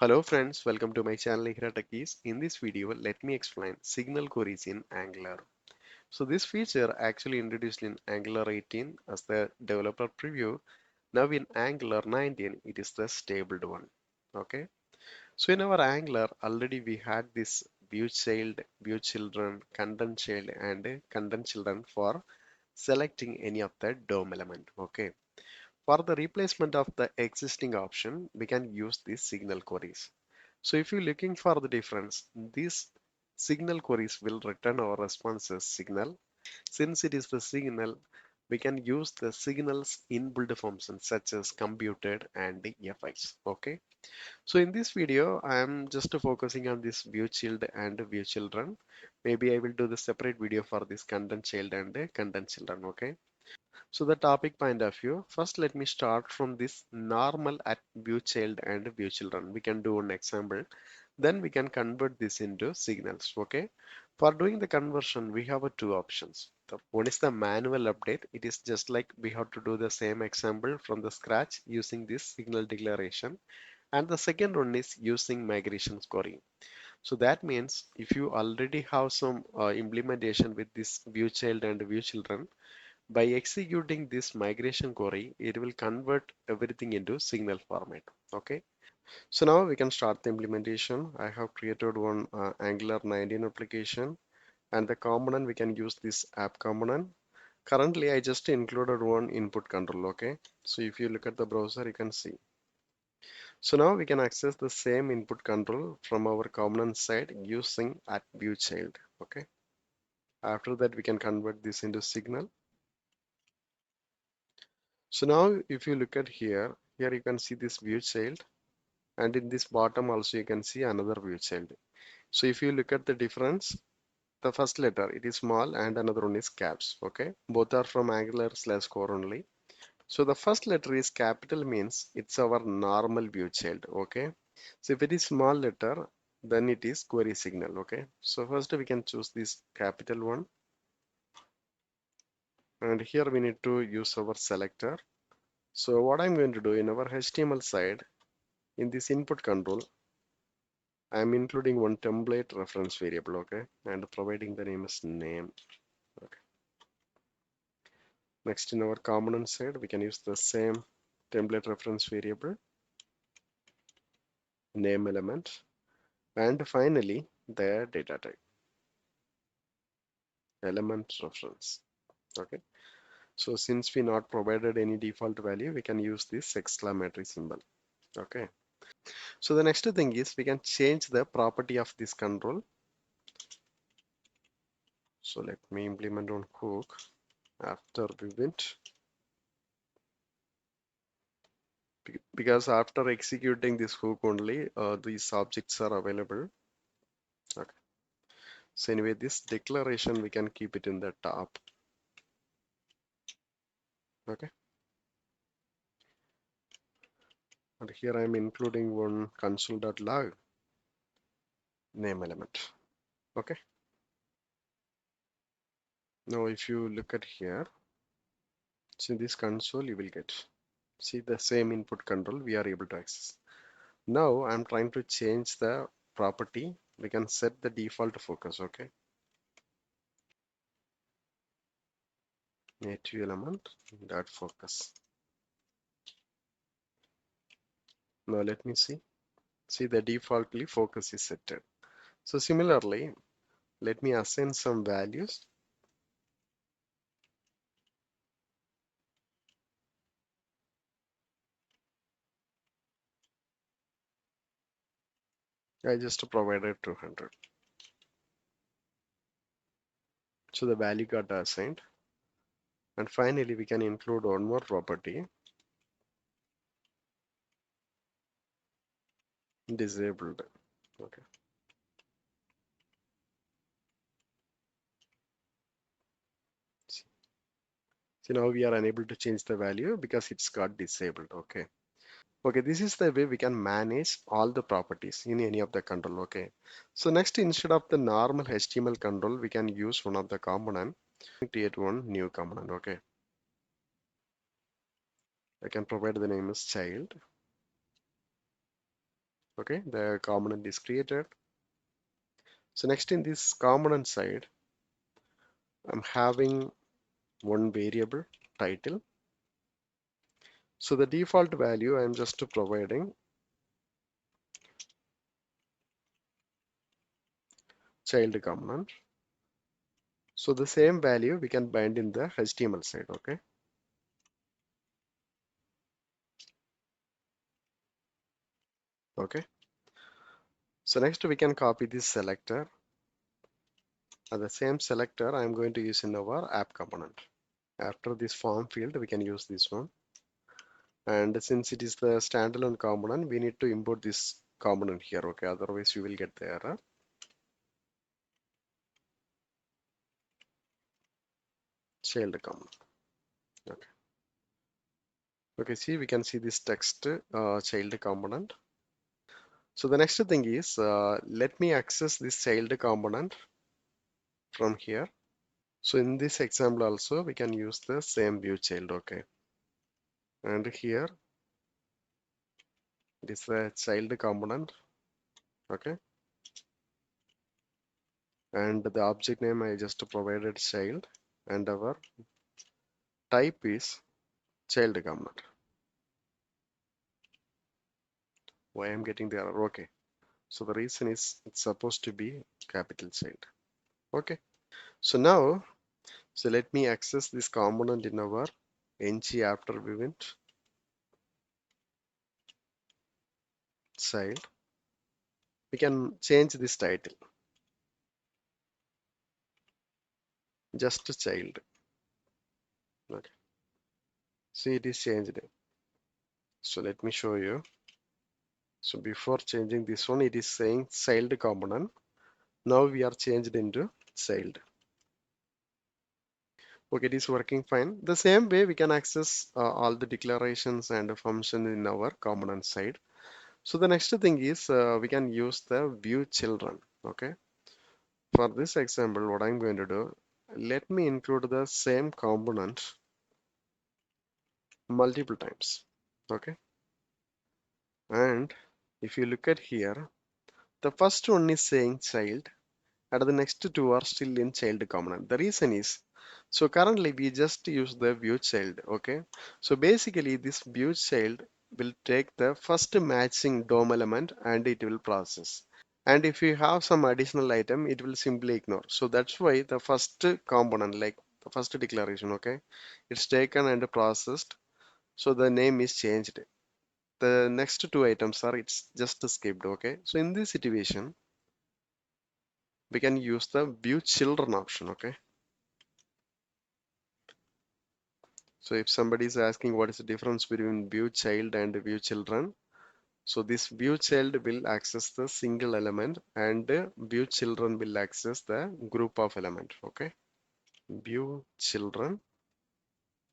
Hello friends, welcome to my channel Nihira Techiees. In this video, let me explain signal queries in Angular. So this feature actually introduced in Angular 18 as the developer preview. Now in Angular 19, it is the stabled one. Okay. So in our Angular, already we had this view child, view children, content child, and content children for selecting any of the DOM element. Okay. For the replacement of the existing option, we can use these signal queries. So if you're looking for the difference, these signal queries will return our responses signal. Since it is the signal, we can use the signals inbuilt functions such as computed and the FIs. Okay. So in this video, I am just focusing on this view child and view children. Maybe I will do the separate video for this content child and content children. Okay. So the topic point of view, first let me start from this normal at view child and view children. We can do an example. Then we can convert this into signals. Okay. For doing the conversion, we have two options. The one is the manual update. It is just like we have to do the same example from the scratch using this signal declaration. And the second one is using migration scoring. So that means if you already have some implementation with this view child and view children, by executing this migration query, it will convert everything into signal format. Okay. So now we can start the implementation. I have created one Angular 19 application and the component we can use this app component. Currently, I just included one input control. Okay. So if you look at the browser, you can see. So now we can access the same input control from our component side using at view child. Okay. After that, we can convert this into signal. So now if you look at here you can see this view child, and in this bottom also you can see another view child. So if you look at the difference, the first letter it is small and another one is caps. Okay, both are from Angular/core only. So the first letter is capital means it's our normal view child. Okay, so if it is small letter, then it is query signal. Okay, so first we can choose this capital one, and here we need to use our selector. So what I'm going to do in our HTML side, in this input control, I'm including one template reference variable, okay, and providing the name as name. Okay. Next, in our component side, we can use the same template reference variable, name element, and finally the data type, element reference. Okay. So since we not provided any default value, we can use this exclamatory symbol. Okay. So the next thing is we can change the property of this control. So let me implement on hook after we went. Because after executing this hook only, these objects are available. Okay. So anyway, this declaration we can keep it in the top. Okay. And here I'm including one console.log name element. Okay. Now if you look at here, see this console you will get. See the same input control we are able to access. Now I'm trying to change the property. We can set the default focus. Okay. Native element dot focus. Now let me see. See the defaultly focus is set. So similarly, let me assign some values. I just provided 200. So the value got assigned. And finally, we can include one more property, disabled. Okay. So now we are unable to change the value because it's got disabled. Okay. Okay, this is the way we can manage all the properties in any of the control. Okay. So next, instead of the normal HTML control, we can use one of the component, create one new component. Okay. I can provide the name as child. Okay, the component is created. So next in this component side, I'm having one variable title. So the default value I'm just providing child component. So the same value we can bind in the HTML side. Okay. Okay. So next we can copy this selector, and the same selector I'm going to use in our app component. After this form field, we can use this one. And since it is the standalone component, we need to import this component here. Okay, otherwise we will get the error. Child component. Okay. Okay, see, we can see this text child component. So the next thing is, let me access this child component from here. So in this example also, we can use the same view child. Okay. And here, it is the child component. Okay. And the object name I just provided child, and our type is child component. Why I'm getting the error? Okay. So the reason is it's supposed to be capital child. Okay. So now, so let me access this component in our ng after event child. We can change this title, just child. Okay. See, it is changed. So let me show you. So before changing this one, it is saying child component. Now we are changed into child. Okay, it is working fine. The same way we can access all the declarations and functions in our component side. So the next thing is we can use the view children. Okay. For this example, what I'm going to do, let me include the same component multiple times. Okay. And if you look at here, the first one is saying child, and the next two are still in child component. The reason is, so currently we just use the view child. Okay. So basically this view child will take the first matching DOM element and it will process. And if you have some additional item, it will simply ignore. So that's why the first component, like the first declaration, okay, it's taken and processed. So the name is changed. The next two items are it's just skipped. Okay. So in this situation, we can use the view children option. Okay. So if somebody is asking what is the difference between view child and view children, so this view child will access the single element and view children will access the group of element. Okay. View children.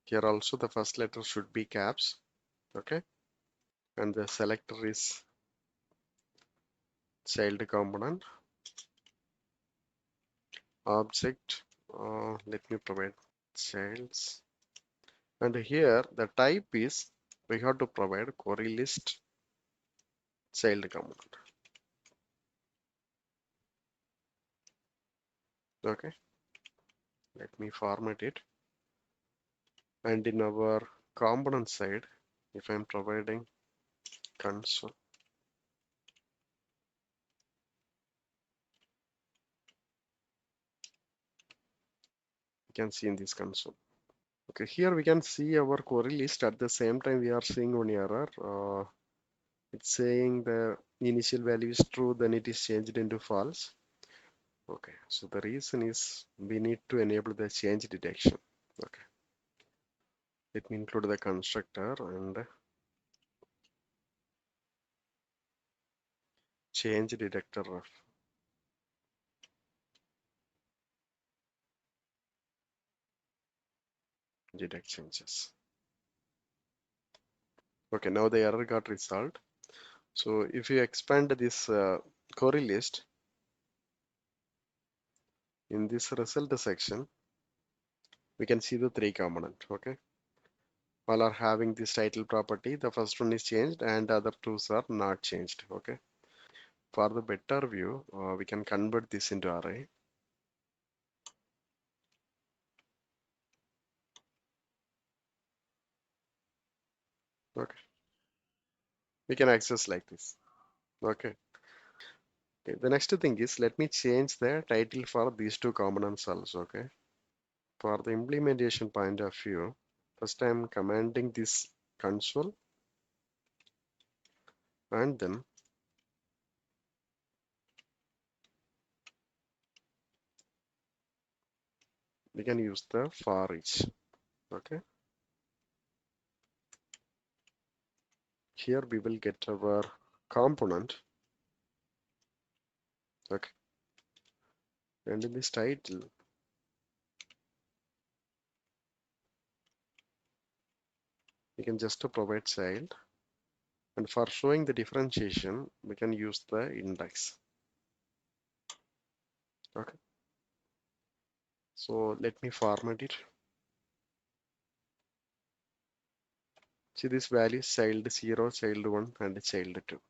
Here also the first letter should be caps. Okay. And the selector is child component. Object. Let me provide childs. And here the type is we have to provide query list child component. Okay. Let me format it. And in our component side, if I'm providing console, you can see in this console. Okay, here we can see our query list. At the same time, we are seeing one error. It's saying the initial value is true, then it is changed into false. Okay, so the reason is we need to enable the change detection. Okay, let me include the constructor and change detector of detect changes. Okay, now the error got resolved. So if you expand this query list in this result section, we can see the three component. Okay, all are having this title property. The first one is changed and the other two are not changed. Okay, For the better view, we can convert this into array. Okay, we can access like this. Okay. Okay. The next thing is let me change the title for these two components also. Okay. For the implementation point of view, first I'm commanding this console, and then we can use the for each. Okay. Here we will get our component. Okay. And in this title, we can just provide child. And for showing the differentiation, we can use the index. Okay. So let me format it. See this value child 0, child 1, and child 2.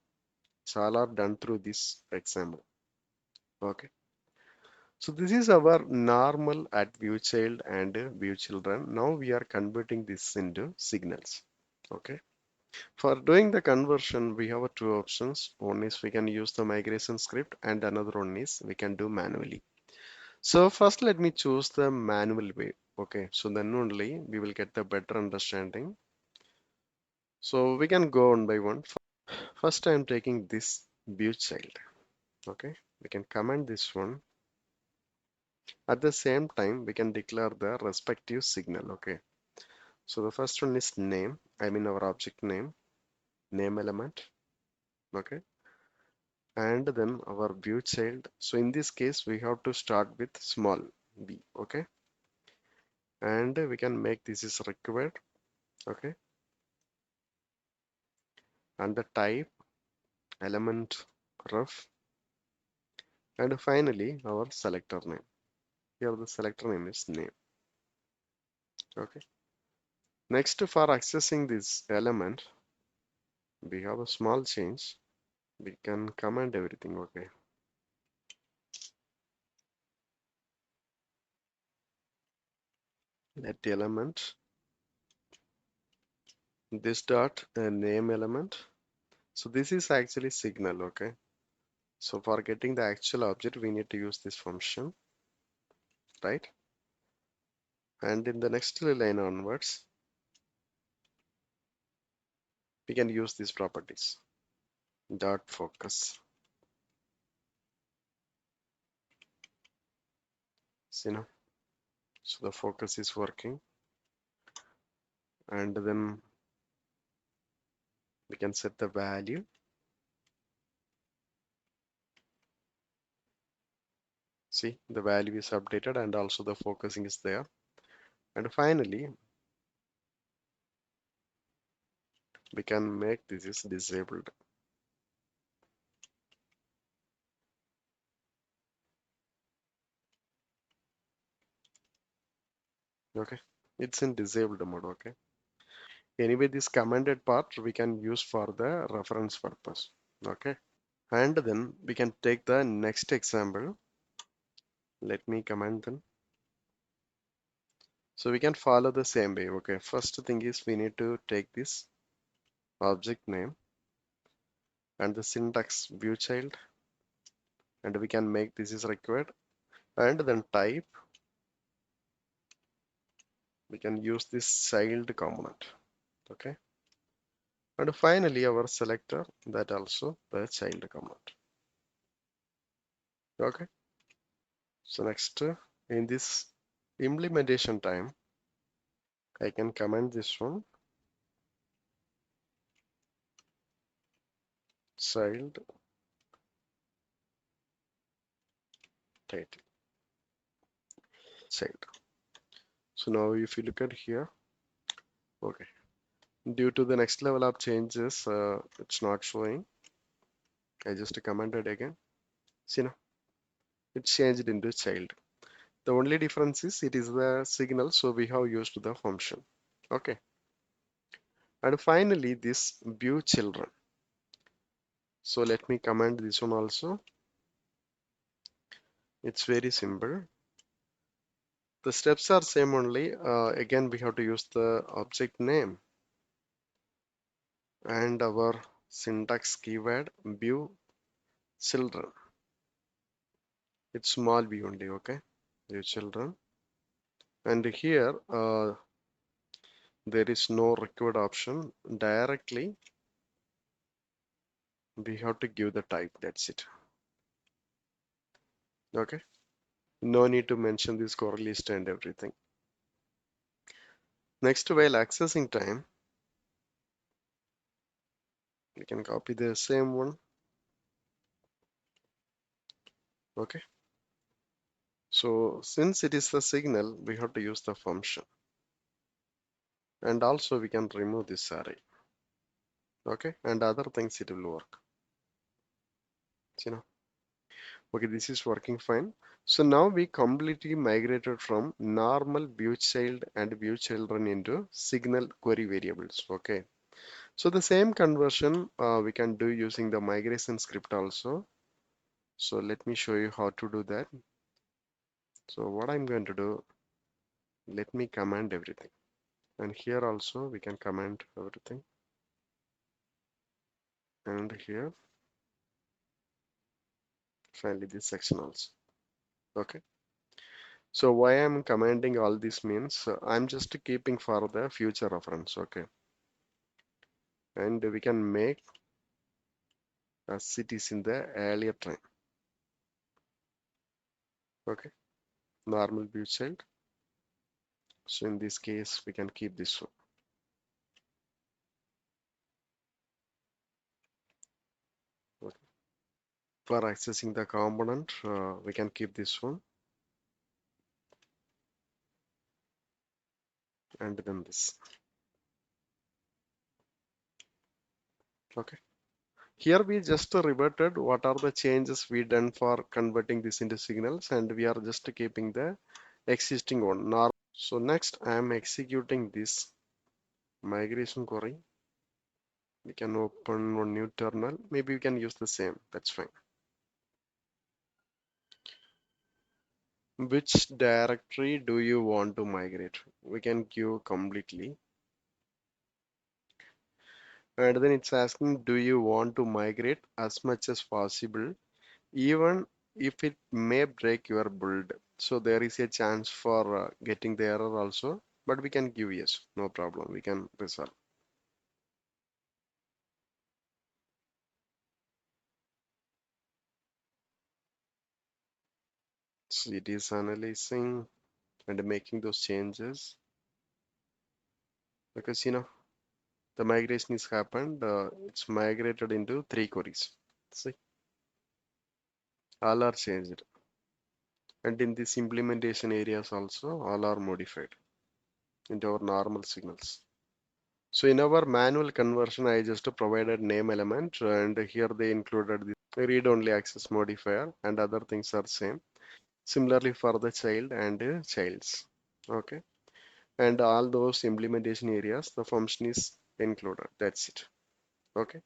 So all are done through this example. Okay. So this is our normal at view child and view children. Now we are converting this into signals. Okay. For doing the conversion, we have two options. One is we can use the migration script, and another one is we can do manually. So first let me choose the manual way. Okay, so then only we will get the better understanding. So we can go one by one. First I am taking this view child. Okay, we can comment this one. At the same time, we can declare the respective signal. Okay, so the first one is name. I mean our object name element. Okay, and then our view child. So in this case, we have to start with small b. Okay, and we can make this is required. Okay, and the type element ref, and finally our selector name. Here the selector name is name. Okay, next for accessing this element, we have a small change. We can comment everything. Okay, let element this dot name element. So this is actually signal. Okay, so for getting the actual object, we need to use this function, right? And in the next line onwards, we can use these properties. Dot focus. See now, so the focus is working, and then we can set the value. See, the value is updated and also the focusing is there. And finally, we can make this is disabled. Okay, it's in disabled mode. Okay. Anyway, this commanded part we can use for the reference purpose. Okay. And then we can take the next example. Let me comment them. So we can follow the same way. Okay. First thing is we need to take this object name and the syntax view child, and we can make this is required, and then type we can use this child component. Okay, and finally our selector, that also the child component. Okay, so next in this implementation time, I can comment this one child title child. So now if you look at here, okay, due to the next level of changes, it's not showing. I just commented again. See now, it's changed into child. The only difference is it is the signal, so we have used the function. Okay, and finally this view children. So let me comment this one also. It's very simple. The steps are same only. Again, we have to use the object name and our syntax keyword view children. It's small v only, okay? View children. And here there is no required option. Directly we have to give the type. That's it. Okay. No need to mention this core list and everything. Next, while accessing time, we can copy the same one. Okay. So since it is the signal, we have to use the function. And also we can remove this array. Okay. And other things it will work. You know. Okay, this is working fine. So now we completely migrated from normal view child and view children into signal query variables. Okay. So the same conversion we can do using the migration script also. So let me show you how to do that. So what I'm going to do, let me command everything. And here also we can command everything. And here, finally this section also. Okay. So why I'm commanding all this means I'm just keeping for the future reference. Okay. And we can make as it is in the earlier time. Okay. Normal view child. So in this case, we can keep this one. Okay. For accessing the component, we can keep this one. And then this. Okay. Here we just reverted what are the changes we done for converting this into signals, and we are just keeping the existing one. So next I am executing this migration query. We can open one new terminal. Maybe we can use the same. That's fine. Which directory do you want to migrate? We can give completely. And then it's asking, do you want to migrate as much as possible, even if it may break your build? So there is a chance for getting the error also, but we can give yes, no problem. We can resolve. So it is analyzing and making those changes because the migration is happened. It's migrated into 3 queries. See, all are changed, and in this implementation areas also all are modified into our normal signals. So in our manual conversion, I just provided name element, and here they included the read-only access modifier, and other things are same. Similarly for the child and childs. Okay, and all those implementation areas, the function is included. That's it. Okay.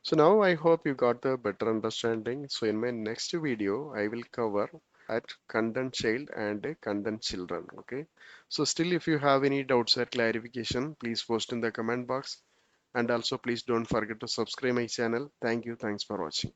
So now I hope you got the better understanding. So in my next video, I will cover at content child and content children. Okay. So still, if you have any doubts or clarification, please post in the comment box. And also please don't forget to subscribe my channel. Thank you. Thanks for watching.